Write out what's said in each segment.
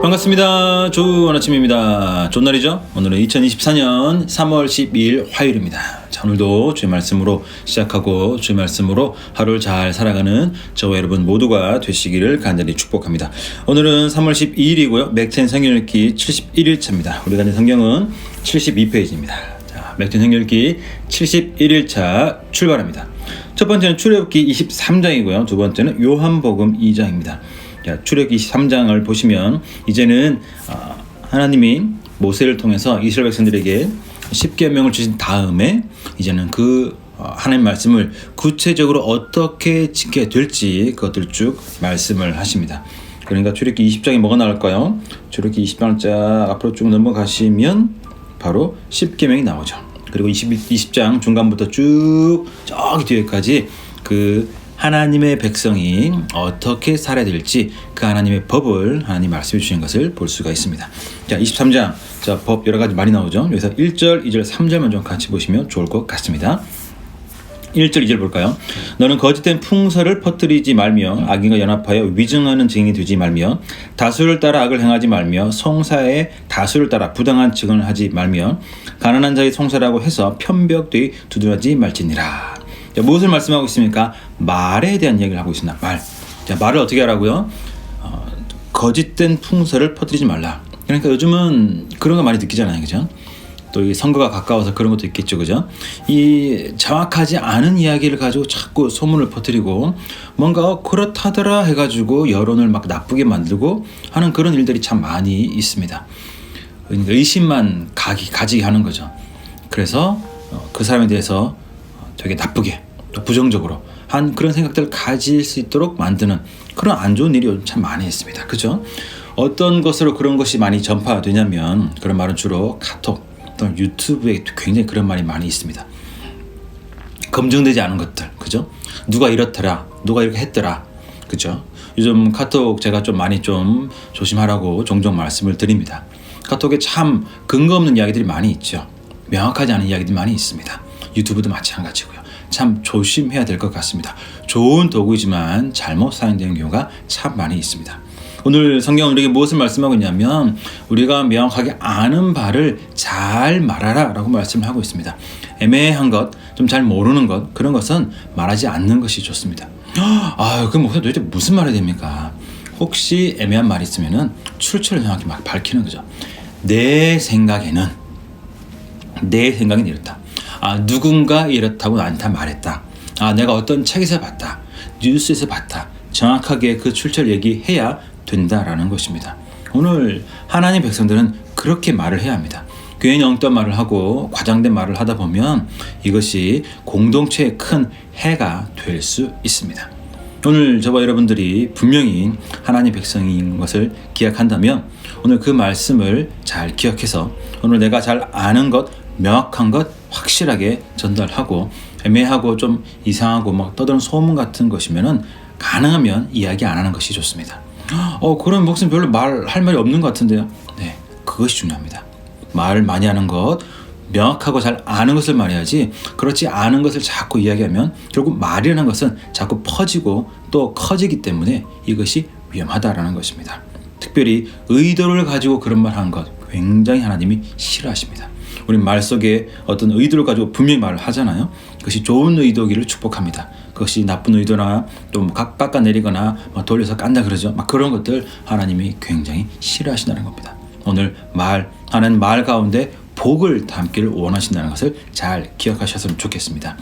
반갑습니다. 좋은 아침입니다. 좋은 날이죠? 오늘은 2024년 3월 12일 화요일입니다. 자, 오늘도 주의 말씀으로 시작하고 주의 말씀으로 하루를 잘 살아가는 저와 여러분 모두가 되시기를 간절히 축복합니다. 오늘은 3월 12일이고요. 맥텐 성경읽기 71일차입니다. 우리가 있는 성경은 72페이지입니다. 자, 맥텐 성경읽기 71일차 출발합니다. 첫 번째는 출애굽기 23장이고요. 두 번째는 요한복음 2장입니다. 출애굽기 23장을 보시면 이제는 하나님이 모세를 통해서 이스라엘 백성들에게 10계명을 주신 다음에 이제는 그 하나님 말씀을 구체적으로 어떻게 지켜야 될지 그것들 쭉 말씀을 하십니다. 그러니까 출애굽기 20장에 뭐가 나올까요? 출애굽기 20장을 쫙 앞으로 쭉 넘어가시면 바로 10계명이 나오죠. 그리고 20장 중간부터 쭉 저기 뒤에까지 그 하나님의 백성이 어떻게 살아야 될지 그 하나님의 법을 하나님 말씀해 주신 것을 볼 수가 있습니다. 자, 23장 법 여러 가지 많이 나오죠. 여기서 1절, 2절, 3절만 좀 같이 보시면 좋을 것 같습니다. 1절, 2절 볼까요? 너는 거짓된 풍설을 퍼뜨리지 말며 악인과 연합하여 위증하는 증인이 되지 말며 다수를 따라 악을 행하지 말며 송사의 다수를 따라 부당한 증언을 하지 말며 가난한 자의 송사라고 해서 편벽되이 두둔하지 말지니라. 자, 무엇을 말씀하고 있습니까? 말에 대한 이야기를 하고 있습니다. 말. 자, 말을 어떻게 하라고요? 거짓된 풍설을 퍼뜨리지 말라. 그러니까 요즘은 그런 거 많이 느끼잖아요, 그죠? 또 이 선거가 가까워서 그런 것도 있겠죠, 그죠? 이 정확하지 않은 이야기를 가지고 자꾸 소문을 퍼뜨리고 뭔가 그렇다더라 해가지고 여론을 막 나쁘게 만들고 하는 그런 일들이 참 많이 있습니다. 그러니까 의심만 가지게 하는 거죠. 그래서 그 사람에 대해서 되게 나쁘게 또 부정적으로 한 그런 생각들을 가질 수 있도록 만드는 그런 안 좋은 일이 요즘 참 많이 있습니다. 그죠? 어떤 것으로 그런 것이 많이 전파되냐면 그런 말은 주로 카톡 또는 유튜브에 굉장히 그런 말이 많이 있습니다. 검증되지 않은 것들, 그죠? 누가 이렇더라, 누가 이렇게 했더라, 그죠? 요즘 카톡 제가 좀 많이 좀 조심하라고 종종 말씀을 드립니다. 카톡에 참 근거 없는 이야기들이 많이 있죠. 명확하지 않은 이야기들이 많이 있습니다. 유튜브도 마찬가지고요. 참 조심해야 될 것 같습니다. 좋은 도구이지만 잘못 사용되는 경우가 참 많이 있습니다. 오늘 성경은 우리에게 무엇을 말씀하고 있냐면 우리가 명확하게 아는 바를 잘 말하라 라고 말씀을 하고 있습니다. 애매한 것, 좀 잘 모르는 것, 그런 것은 말하지 않는 것이 좋습니다. 그럼 목사님 도대체 무슨 말이 됩니까? 혹시 애매한 말이 있으면 출처를 정확히 막 밝히는 거죠. 내 생각에는 이렇다. 누군가 이렇다고 나한테 말했다. 내가 어떤 책에서 봤다. 뉴스에서 봤다. 정확하게 그 출처를 얘기해야 된다라는 것입니다. 오늘 하나님 백성들은 그렇게 말을 해야 합니다. 괜히 엉뚱한 말을 하고 과장된 말을 하다 보면 이것이 공동체에 큰 해가 될 수 있습니다. 오늘 저와 여러분들이 분명히 하나님 백성인 것을 기억한다면 오늘 그 말씀을 잘 기억해서 오늘 내가 잘 아는 것, 명확한 것 확실하게 전달하고 애매하고 좀 이상하고 막 떠드는 소문 같은 것이면은 가능하면 이야기 안 하는 것이 좋습니다. 그런 목숨 별로 말할 말이 없는 것 같은데요. 네, 그것이 중요합니다. 말을 많이 하는 것, 명확하고 잘 아는 것을 말해야지 그렇지 않은 것을 자꾸 이야기하면 결국 말이라는 것은 자꾸 퍼지고 또 커지기 때문에 이것이 위험하다라는 것입니다. 특별히 의도를 가지고 그런 말 하는 것 굉장히 하나님이 싫어하십니다. 우리 말 속에 어떤 의도를 가지고 분명히 말을 하잖아요. 그것이 좋은 의도기를 축복합니다. 그것이 나쁜 의도나 또 깎아내리거나 돌려서 깐다 그러죠. 그런 것들 하나님이 굉장히 싫어하신다는 겁니다. 오늘 하나님 말 가운데 복을 담기를 원하신다는 것을 잘 기억하셨으면 좋겠습니다.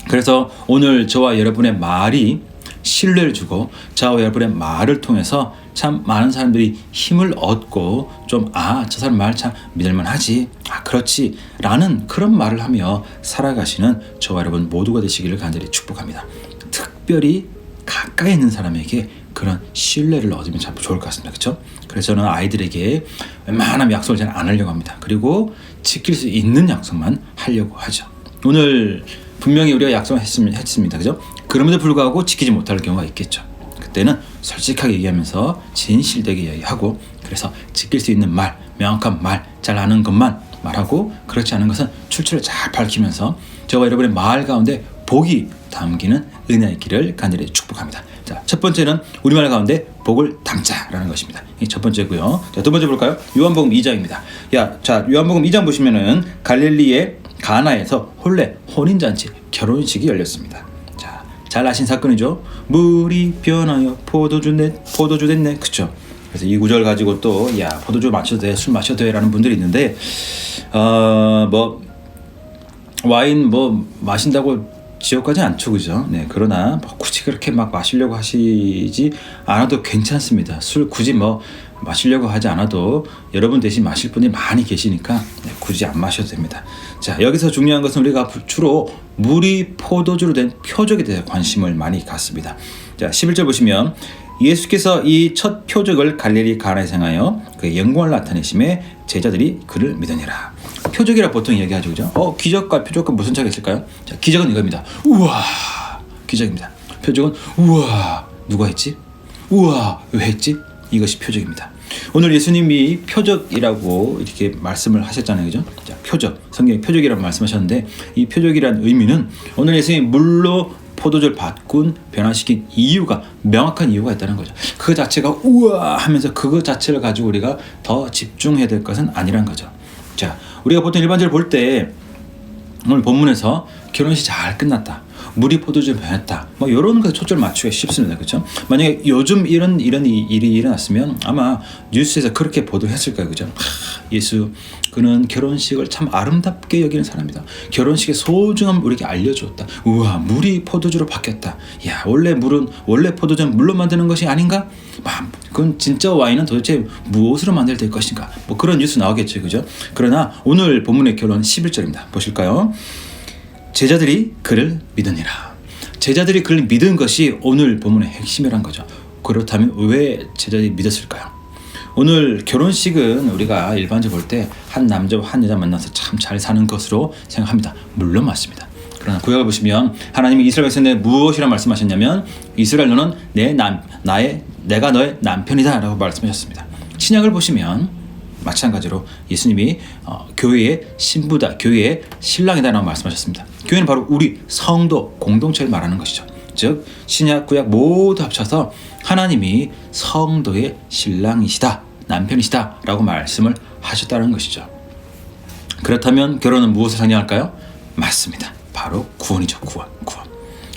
그래서 오늘 저와 여러분의 말이 신뢰를 주고 저와 여러분의 말을 통해서 참 많은 사람들이 힘을 얻고 좀 저 사람 말 참 믿을만 하지, 그렇지 라는 그런 말을 하며 살아가시는 저와 여러분 모두가 되시기를 간절히 축복합니다. 특별히 가까이 있는 사람에게 그런 신뢰를 얻으면 참 좋을 것 같습니다. 그렇죠? 그래서 저는 아이들에게 웬만하면 약속을 잘 안 하려고 합니다. 그리고 지킬 수 있는 약속만 하려고 하죠. 오늘 분명히 우리가 약속을 했습니다. 그죠? 그럼에도 불구하고 지키지 못할 경우가 있겠죠. 그때는 솔직하게 얘기하면서 진실되게 이야기하고 그래서 지킬 수 있는 말, 명확한 말, 잘 아는 것만 말하고 그렇지 않은 것은 출처를 잘 밝히면서 저와 여러분의 말 가운데 복이 담기는 은혜의 길을 간절히 축복합니다. 자, 자, 첫 번째는 우리말 가운데 복을 담자라는 것입니다. 이 첫 번째고요. 자, 두 번째 볼까요? 요한복음 2장입니다. 자, 요한복음 2장 보시면은 갈릴리의 가나에서 혼례, 혼인잔치, 결혼식이 열렸습니다. 자, 잘 아신 사건이죠. 물이 변하여 포도주 됐네. 그쵸? 그래서 이 구절 가지고 또 포도주 마셔도 돼, 술 마셔도 돼라는 분들이 있는데 와인 마신다고 지옥까지는 않죠, 그죠? 네, 그러나 굳이 그렇게 막 마시려고 하시지 않아도 괜찮습니다. 술 굳이 마시려고 하지 않아도 여러분 대신 마실 분이 많이 계시니까 굳이 안 마셔도 됩니다. 자, 여기서 중요한 것은 우리가 주로 물이 포도주로 된 표적에 대해 관심을 많이 갖습니다. 자, 11절 보시면 예수께서 이 첫 표적을 갈릴리 가나에서 행하여 그의 영광을 나타내심에 제자들이 그를 믿으니라. 표적이라 보통 얘기하죠, 그죠? 기적과 표적과 무슨 차이가 있을까요? 자, 기적은 이겁니다. 우와, 기적입니다. 표적은 우와, 누가 했지? 우와, 왜 했지? 이것이 표적입니다. 오늘 예수님이 표적이라고 이렇게 말씀을 하셨잖아요, 그죠? 자, 표적, 성경에 표적이라고 말씀하셨는데 이 표적이라는 의미는 오늘 예수님이 물로 포도주를 바꾼 변화시킨 이유가 명확한 이유가 있다는 거죠. 그 자체가 우와 하면서 그거 자체를 가지고 우리가 더 집중해야 될 것은 아니란 거죠. 자, 우리가 보통 일반적으로 볼 때 오늘 본문에서 결혼식이 잘 끝났다, 물이 포도주로 변했다, 이런 것에 초점을 맞추기가 쉽습니다. 그렇죠? 만약에 요즘 이런 일이 일어났으면 아마 뉴스에서 그렇게 보도했을 거예요. 그죠? 예수 그는 결혼식을 참 아름답게 여기는 사람이다. 결혼식의 소중함을 우리에게 알려주었다. 우와, 물이 포도주로 바뀌었다. 원래 포도주는 물로 만드는 것이 아닌가? 그건 진짜 와인은 도대체 무엇으로 만들어야 될 것인가? 그런 뉴스 나오겠죠, 그죠? 그러나 오늘 본문의 결론 11절입니다. 보실까요? 제자들이 그를 믿으니라. 제자들이 그를 믿은 것이 오늘 본문의 핵심이란 거죠. 그렇다면 왜 제자들이 믿었을까요? 오늘 결혼식은 우리가 일반적으로 볼 때 한 남자와 한 여자 만나서 참 잘 사는 것으로 생각합니다. 물론 맞습니다. 그러나 구약을 보시면 하나님이 이스라엘 백성에게 무엇이라 말씀하셨냐면 이스라엘 너는 내가 너의 남편이다 라고 말씀하셨습니다. 신약을 보시면 마찬가지로 예수님이 교회의 신부다, 교회의 신랑이다 라고 말씀하셨습니다. 교회는 바로 우리 성도 공동체를 말하는 것이죠. 즉 신약 구약 모두 합쳐서 하나님이 성도의 신랑이시다, 남편이시다 라고 말씀을 하셨다는 것이죠. 그렇다면 결혼은 무엇을 상징할까요? 맞습니다. 바로 구원이죠. 구원.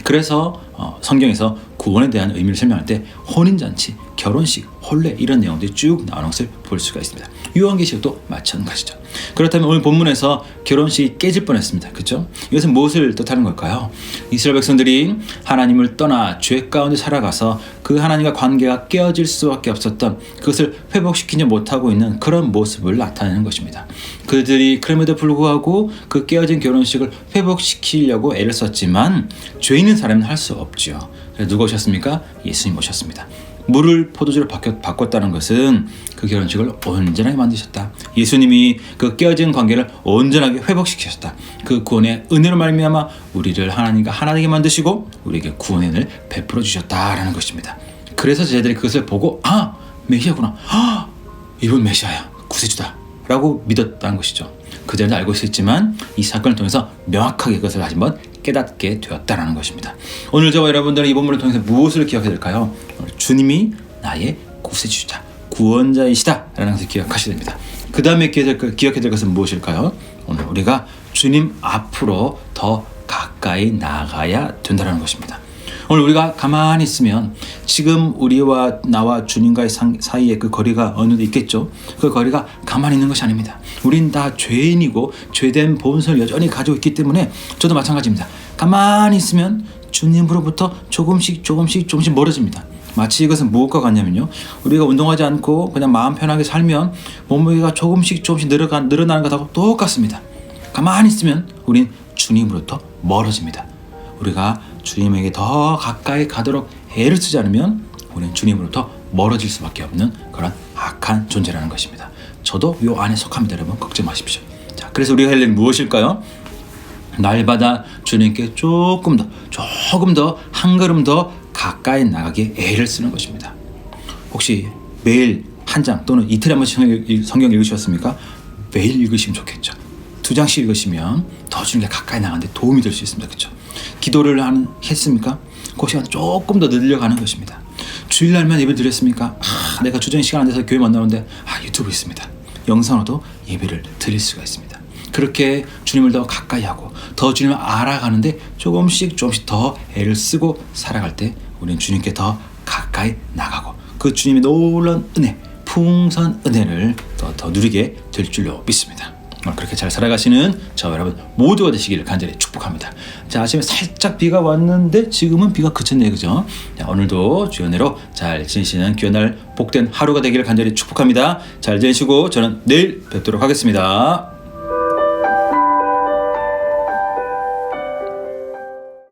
그래서 성경에서 구원에 대한 의미를 설명할 때 혼인잔치, 결혼식, 혼례 이런 내용들이 쭉 나오는 것을 볼 수가 있습니다. 요한계시록도 마찬가지죠. 그렇다면 오늘 본문에서 결혼식이 깨질 뻔했습니다. 그렇죠? 이것은 무엇을 뜻하는 걸까요? 이스라엘 백성들이 하나님을 떠나 죄 가운데 살아가서 그 하나님과 관계가 깨어질 수밖에 없었던 그것을 회복시키지 못하고 있는 그런 모습을 나타내는 것입니다. 그들이 그럼에도 불구하고 그 깨어진 결혼식을 회복시키려고 애를 썼지만 죄 있는 사람은 할 수 없지요. 그래서 누가 오셨습니까? 예수님 오셨습니다. 물을 포도주로 바꿨다는 것은 그 결혼식을 온전하게 만드셨다. 예수님이 그 깨어진 관계를 온전하게 회복시키셨다. 그 구원의 은혜로 말미암아 우리를 하나님과 하나되게 만드시고 우리에게 구원의 은혜를 베풀어 주셨다라는 것입니다. 그래서 제자들이 그것을 보고 메시아구나, 이분 메시아야, 구세주다 라고 믿었다는 것이죠. 그전에도 알고 있었지만 이 사건을 통해서 명확하게 그것을 다시 한번 깨닫게 되었다는 것입니다. 오늘 저와 여러분들은 이 본문을 통해서 무엇을 기억해야 될까요? 주님이 나의 구세주자, 구원자이시다 라는 것을 기억하셔야 됩니다. 그 다음에 기억해야 될 것은 무엇일까요? 오늘 우리가 주님 앞으로 더 가까이 나아가야 된다는 것입니다. 오늘 우리가 가만히 있으면 지금 우리와 나와 주님과의 사이에 그 거리가 어느 정도 있겠죠. 그 거리가 가만히 있는 것이 아닙니다. 우린 다 죄인이고 죄된 본성을 여전히 가지고 있기 때문에 저도 마찬가지입니다. 가만히 있으면 주님으로부터 조금씩 멀어집니다. 마치 이것은 무엇과 같냐면요, 우리가 운동하지 않고 그냥 마음 편하게 살면 몸무게가 조금씩 늘어나는 것하고 똑같습니다. 가만히 있으면 우린 주님으로부터 멀어집니다. 우리가 주님에게 더 가까이 가도록 애를 쓰지 않으면 우리는 주님으로부터 멀어질 수밖에 없는 그런 악한 존재라는 것입니다. 저도 이 안에 속합니다. 여러분 걱정 마십시오. 자, 그래서 우리가 할 일은 무엇일까요? 날마다 주님께 조금 더 한 걸음 더 가까이 나가기에 애를 쓰는 것입니다. 혹시 매일 한 장 또는 이틀에 한 번씩 성경 읽으셨습니까? 매일 읽으시면 좋겠죠. 2장씩 읽으시면 더 주님께 가까이 나가는데 도움이 될 수 있습니다. 그렇죠? 기도를 했습니까? 그 시간 조금 더 늘려가는 것입니다. 주일날만 예배 드렸습니까? 내가 주정이 시간 안 돼서 교회 못 나오는데 유튜브 있습니다. 영상으로도 예배를 드릴 수가 있습니다. 그렇게 주님을 더 가까이 하고 더 주님을 알아가는데 조금씩 더 애를 쓰고 살아갈 때 우리는 주님께 더 가까이 나가고 그 주님의 놀라운 은혜, 풍성한 은혜를 더 누리게 될 줄로 믿습니다. 그렇게 잘 살아가시는 저와 여러분 모두가 되시기를 간절히 축복합니다. 자, 아침에 살짝 비가 왔는데 지금은 비가 그쳤네요, 그죠? 자, 오늘도 주의 은혜로 잘 지내시는 귀한 날 복된 하루가 되기를 간절히 축복합니다. 잘 지내시고 저는 내일 뵙도록 하겠습니다.